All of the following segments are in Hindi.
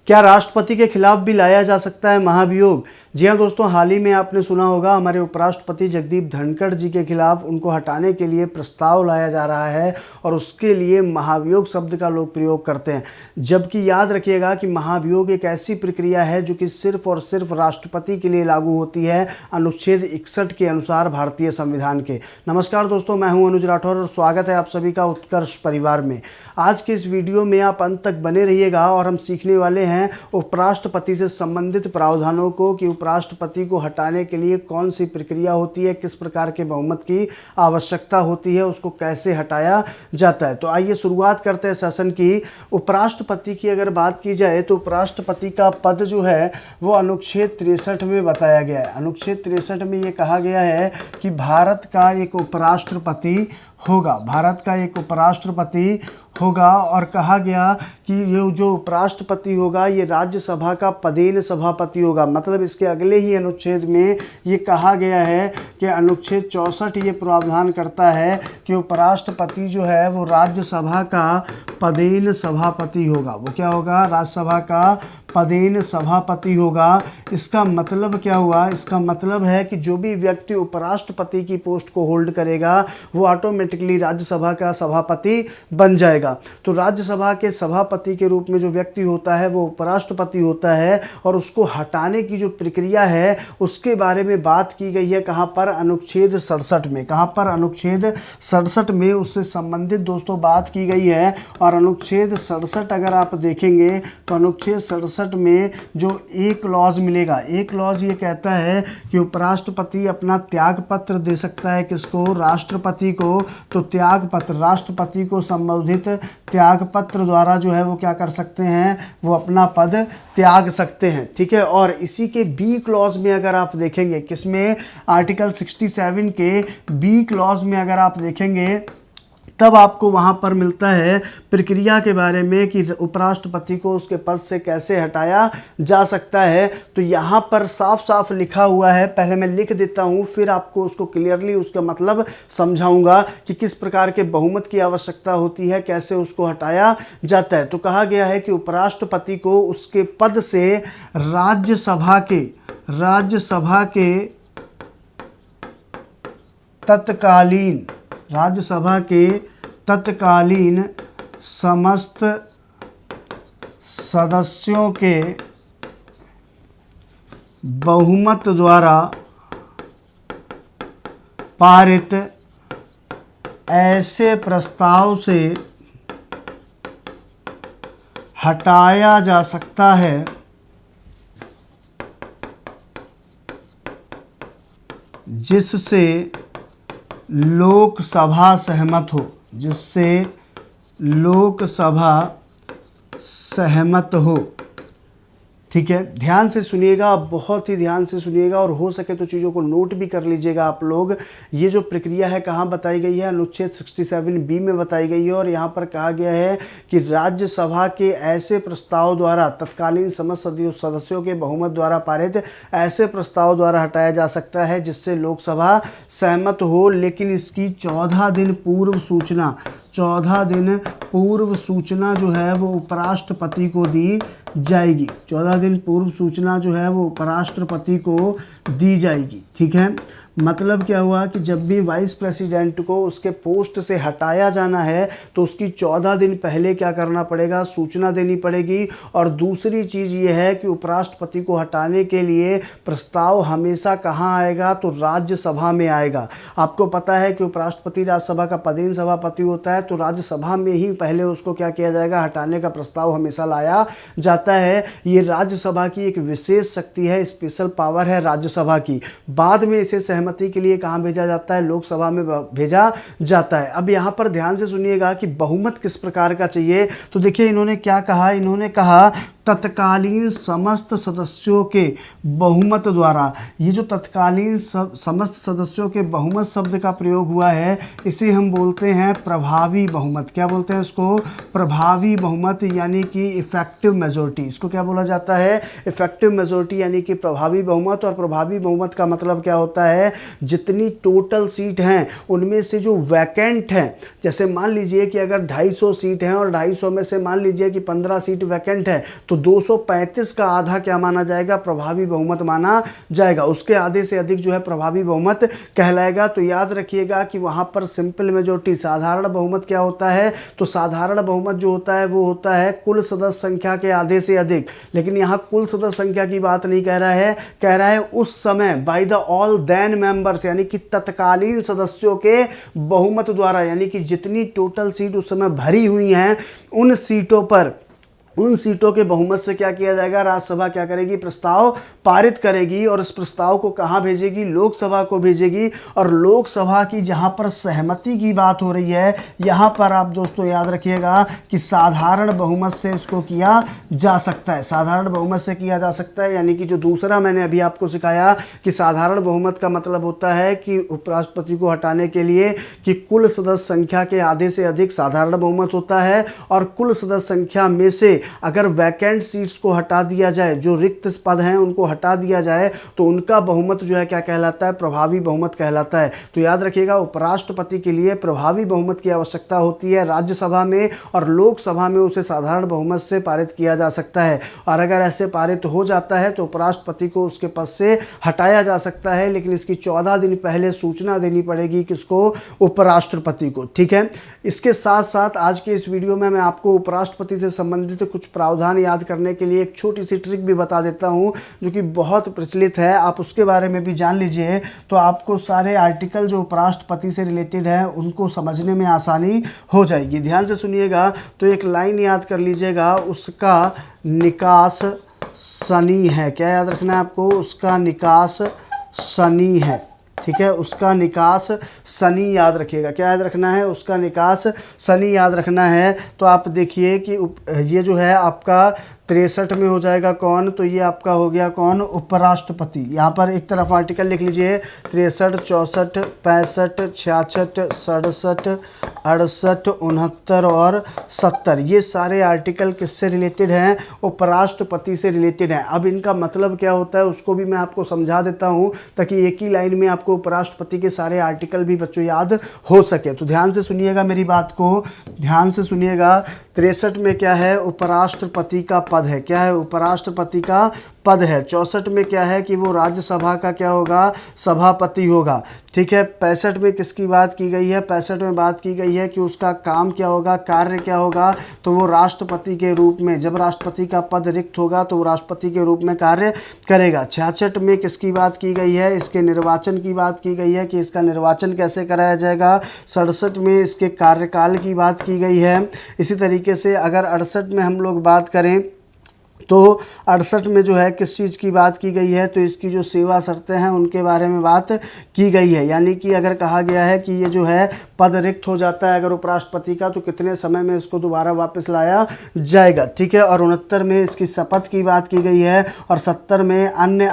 क्या राष्ट्रपति के खिलाफ भी लाया जा सकता है महाभियोग? जी हाँ दोस्तों, हाल ही में आपने सुना होगा हमारे उपराष्ट्रपति जगदीप धनखड़ जी के खिलाफ उनको हटाने के लिए प्रस्ताव लाया जा रहा है और उसके लिए महाभियोग शब्द का लोग प्रयोग करते हैं। जबकि याद रखिएगा कि महाभियोग एक ऐसी प्रक्रिया है जो कि सिर्फ और सिर्फ राष्ट्रपति के लिए लागू होती है अनुच्छेद 61 के अनुसार भारतीय संविधान के। नमस्कार दोस्तों, मैं हूं अनुज राठौर और स्वागत है आप सभी का उत्कर्ष परिवार में। आज के इस वीडियो में आप अंत तक बने रहिएगा और हम सीखने वाले हैं उपराष्ट्रपति से संबंधित प्रावधानों को कि उपराष्ट्रपति को हटाने के लिए कौन सी प्रक्रिया होती है, किस प्रकार के बहुमत की आवश्यकता होती है, उसको कैसे हटाया जाता है। तो आइए शुरुआत करते हैं सेशन की। उपराष्ट्रपति की अगर बात की जाए तो उपराष्ट्रपति का पद जो है वो अनुच्छेद 63 में बताया गया है। अनुच्छेद 63 में ये कहा गया है कि भारत का एक उपराष्ट्रपति होगा, भारत का एक उपराष्ट्रपति होगा। और कहा गया कि ये जो उपराष्ट्रपति होगा ये राज्यसभा का पदेन सभापति होगा। मतलब इसके अगले ही अनुच्छेद में ये कहा गया है कि अनुच्छेद 64 ये प्रावधान करता है कि उपराष्ट्रपति जो है वो राज्यसभा का पदेन सभापति होगा। वो क्या होगा? राज्यसभा का पदेन सभापति होगा। इसका मतलब क्या हुआ? इसका मतलब है कि जो भी व्यक्ति उपराष्ट्रपति की पोस्ट को होल्ड करेगा वो ऑटोमेटिकली राज्यसभा का सभापति बन जाएगा। तो राज्यसभा के सभापति के रूप में जो व्यक्ति होता है वो उपराष्ट्रपति होता है और उसको हटाने की जो प्रक्रिया है उसके बारे में बात की गई है। कहाँ पर? अनुच्छेद 67 में। कहाँ पर? अनुच्छेद 67 में उससे संबंधित दोस्तों बात की गई है। और अनुच्छेद 67 अगर आप देखेंगे तो अनुच्छेद 67 में जो एक क्लॉज मिलेगा, एक क्लॉज ये कहता है कि उपराष्ट्रपति अपना त्याग पत्र दे सकता है। किसको? राष्ट्रपति को। तो त्याग पत्र, राष्ट्रपति को संबोधित त्याग पत्र द्वारा जो है वो क्या कर सकते हैं? वो अपना पद त्याग सकते हैं। ठीक है। और इसी के बी क्लॉज में अगर आप देखेंगे, किसमें? आर्टिकल 67 के बी क्लॉज में अगर आप देखेंगे तब आपको वहाँ पर मिलता है प्रक्रिया के बारे में कि उपराष्ट्रपति को उसके पद से कैसे हटाया जा सकता है। तो यहाँ पर साफ साफ लिखा हुआ है, पहले मैं लिख देता हूँ फिर आपको उसको क्लियरली उसका मतलब समझाऊंगा कि किस प्रकार के बहुमत की आवश्यकता होती है, कैसे उसको हटाया जाता है। तो कहा गया है कि उपराष्ट्रपति को उसके पद से राज्यसभा के तत्कालीन समस्त सदस्यों के बहुमत द्वारा पारित ऐसे प्रस्ताव से हटाया जा सकता है जिससे लोकसभा सहमत हो, जिससे लोकसभा सहमत हो। ठीक है, ध्यान से सुनिएगा, बहुत ही ध्यान से सुनिएगा और हो सके तो चीज़ों को नोट भी कर लीजिएगा आप लोग। ये जो प्रक्रिया है कहाँ बताई गई है? अनुच्छेद 67B में बताई गई है। और यहाँ पर कहा गया है कि राज्यसभा के ऐसे प्रस्ताव द्वारा तत्कालीन समस्त सदस्यों के बहुमत द्वारा पारित ऐसे प्रस्ताव द्वारा हटाया जा सकता है जिससे लोकसभा सहमत हो, लेकिन इसकी 14 दिन पूर्व सूचना जो है वो उपराष्ट्रपति को दी जाएगी। 14 दिन पूर्व सूचना जो है वो उपराष्ट्रपति को दी जाएगी। ठीक है, मतलब क्या हुआ कि जब भी वाइस प्रेसिडेंट को उसके पोस्ट से हटाया जाना है तो उसकी 14 दिन पहले क्या करना पड़ेगा? सूचना देनी पड़ेगी। और दूसरी चीज़ ये है कि उपराष्ट्रपति को हटाने के लिए प्रस्ताव हमेशा कहाँ आएगा? तो राज्यसभा में आएगा। आपको पता है कि उपराष्ट्रपति राज्यसभा का पदेन सभापति होता है, तो राज्यसभा में ही पहले उसको क्या किया जाएगा? हटाने का प्रस्ताव हमेशा लाया जाता है। ये राज्यसभा की एक विशेष शक्ति है, स्पेशल पावर है राज्यसभा की। बाद में इसे सहमति के लिए कहाँ भेजा जाता है? लोकसभा में भेजा जाता है। अब यहाँ पर ध्यान से सुनिएगा कि बहुमत किस प्रकार का चाहिए। तो देखिए इन्होंने क्या कहा? इन्होंने कहा तत्कालीन समस्त सदस्यों के बहुमत द्वारा। ये जो तत्कालीन समस्त सदस्यों के बहुमत शब्द का प्रयोग हुआ है इसे हम बोलते हैं प्रभावी बहुमत। क्या बोलते हैं इसको? प्रभावी बहुमत, यानी कि इफेक्टिव मेजोरिटी। इसको क्या बोला जाता है? इफेक्टिव मेजोरिटी यानी कि प्रभावी बहुमत। और प्रभावी बहुमत का मतलब क्या होता है? जितनी टोटल सीट हैं उनमें से जो वैकेंट हैं, जैसे मान लीजिए कि अगर 250 सीट हैं और 250 में से मान लीजिए कि 15 सीट वैकेंट है, तो तो 235 का आधा क्या माना जाएगा, प्रभावी बहुमत माना जाएगा। उसके आधे से अधिक जो है प्रभावी बहुमत कहलाएगा। तो याद रखिएगा कि वहां पर सिंपल मेजॉरिटी, साधारण बहुमत क्या होता है, तो साधारण बहुमत जो होता है वो होता है कुल सदस्य संख्या के आधे से अधिक। लेकिन यहाँ कुल सदस्य संख्या की बात नहीं कह रहा है, कह रहा है उस समय by the all then members, यानी कि तत्कालीन सदस्यों के बहुमत द्वारा, यानी कि जितनी टोटल सीट उस समय भरी हुई हैं उन सीटों पर, उन सीटों के बहुमत से क्या किया जाएगा, राज्यसभा क्या करेगी, प्रस्ताव पारित करेगी और इस प्रस्ताव को कहाँ भेजेगी, लोकसभा को भेजेगी। और लोकसभा की जहाँ पर सहमति की बात हो रही है, यहाँ पर आप दोस्तों याद रखिएगा कि साधारण बहुमत से इसको किया जा सकता है, साधारण बहुमत से किया जा सकता है। यानी कि जो दूसरा मैंने अभी आपको सिखाया कि साधारण बहुमत का मतलब होता है कि उपराष्ट्रपति को हटाने के लिए कि कुल सदस्य संख्या के आधे से अधिक साधारण बहुमत होता है, और कुल सदस्य संख्या में से अगर वैकेंट सीट्स को हटा दिया जाए, जो रिक्त पद हैं उनको हटा दिया जाए, तो उनका बहुमत जो है क्या कहलाता है, प्रभावी बहुमत कहलाता है। तो याद रखिएगा उपराष्ट्रपति के लिए प्रभावी बहुमत की आवश्यकता होती है राज्यसभा में, और लोकसभा में उसे साधारण बहुमत से पारित किया जा सकता है। और अगर ऐसे पारित हो जाता है तो उपराष्ट्रपति को उसके पद से हटाया जा सकता है, लेकिन इसकी 14 दिन पहले सूचना देनी पड़ेगी किसको, उपराष्ट्रपति को। ठीक है, इसके साथ साथ आज के इस वीडियो में मैं आपको उपराष्ट्रपति से संबंधित कुछ प्रावधान याद करने के लिए एक छोटी सी ट्रिक भी बता देता हूं, जो कि बहुत प्रचलित है, आप उसके बारे में भी जान लीजिए। तो आपको सारे आर्टिकल जो उपराष्ट्रपति से रिलेटेड है उनको समझने में आसानी हो जाएगी। ध्यान से सुनिएगा। तो एक लाइन याद कर लीजिएगा, उसका निकास शनि है। क्या याद रखना है आपको, उसका निकास शनि है। ठीक है, उसका निकास शनि याद रखिएगा। क्या याद रखना है, उसका निकास शनि याद रखना है। तो आप देखिए कि ये जो है आपका 63 में हो जाएगा कौन, तो ये आपका हो गया कौन, उपराष्ट्रपति। यहाँ पर एक तरफ आर्टिकल लिख लीजिए 63, 64, 65, 66, 67, 68, 69 और 70। ये सारे आर्टिकल किससे रिलेटेड हैं, उपराष्ट्रपति से रिलेटेड हैं। अब इनका मतलब क्या होता है उसको भी मैं आपको समझा देता हूँ, ताकि एक ही लाइन में आपको उपराष्ट्रपति के सारे आर्टिकल भी बच्चों याद हो सके। तो ध्यान से सुनिएगा मेरी बात को, ध्यान से सुनिएगा। 63 में क्या है, उपराष्ट्रपति का पद है। क्या है, उपराष्ट्रपति का पद है। 64 में क्या है कि वो राज्यसभा का क्या होगा, सभापति होगा। ठीक है, 65 में किसकी बात की गई है, 65 में बात की गई है कि उसका काम क्या होगा, कार्य क्या होगा, तो वो राष्ट्रपति के रूप में, जब राष्ट्रपति का पद रिक्त होगा तो वो राष्ट्रपति के रूप में कार्य करेगा। 66 में किसकी बात की गई है, इसके निर्वाचन की बात की गई है कि इसका निर्वाचन कैसे कराया जाएगा। 67 में इसके कार्यकाल की बात की गई है। इसी तरीके से अगर 68 में हम लोग बात करें तो 68 में जो है किस चीज़ की बात की गई है, तो इसकी जो सेवा शर्तें हैं उनके बारे में बात की गई है। यानी कि अगर कहा गया है कि ये जो है पद रिक्त हो जाता है अगर उपराष्ट्रपति का, तो कितने समय में इसको दोबारा वापस लाया जाएगा। ठीक है, और 69 में इसकी शपथ की बात की गई है, और 70 में अन्य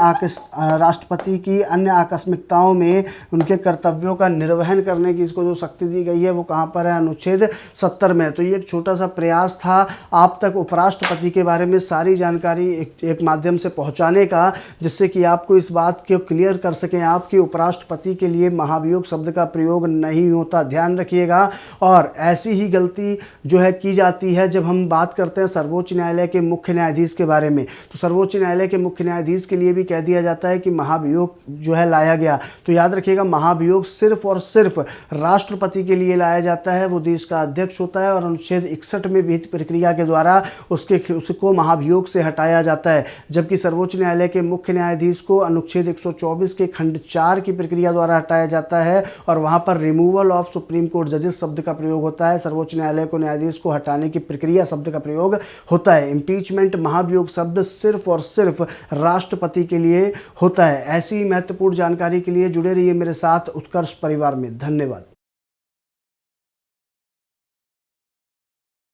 राष्ट्रपति की अन्य आकस्मिकताओं में उनके कर्तव्यों का निर्वहन करने की इसको जो शक्ति दी गई है वो कहाँ पर है, अनुच्छेद 70 में। तो ये एक छोटा सा प्रयास था आप तक उपराष्ट्रपति के बारे में सारी जानकारी एक माध्यम से पहुंचाने का, जिससे कि आपको इस बात को क्लियर कर सकें आप कि उपराष्ट्रपति के लिए महाभियोग शब्द का प्रयोग नहीं होता। ध्यान रखिएगा। और ऐसी ही गलती जो है की जाती है जब हम बात करते हैं सर्वोच्च न्यायालय के मुख्य न्यायाधीश के बारे में। तो सर्वोच्च न्यायालय के मुख्य न्यायाधीश के लिए भी कह दिया जाता है कि महाभियोग जो है लाया गया। तो याद रखिएगा, महाभियोग सिर्फ और सिर्फ राष्ट्रपति के लिए लाया जाता है, वो देश का अध्यक्ष होता है, और अनुच्छेद 61 में विहित प्रक्रिया के द्वारा उसको महाभियोग से हटाया जाता है। जबकि सर्वोच्च न्यायालय के मुख्य न्यायाधीश को अनुच्छेद 124 के खंड 4 की प्रक्रिया द्वारा हटाया जाता है, और वहां पर रिमूवल ऑफ सुप्रीम कोर्ट जजेस शब्द का प्रयोग होता है। सर्वोच्च न्यायालय को न्यायाधीश को हटाने की प्रक्रिया शब्द का प्रयोग होता है। इम्पीचमेंट, महाभियोग शब्द सिर्फ और सिर्फ राष्ट्रपति के लिए होता है। ऐसी महत्वपूर्ण जानकारी के लिए जुड़े रहिए मेरे साथ उत्कर्ष परिवार में। धन्यवाद।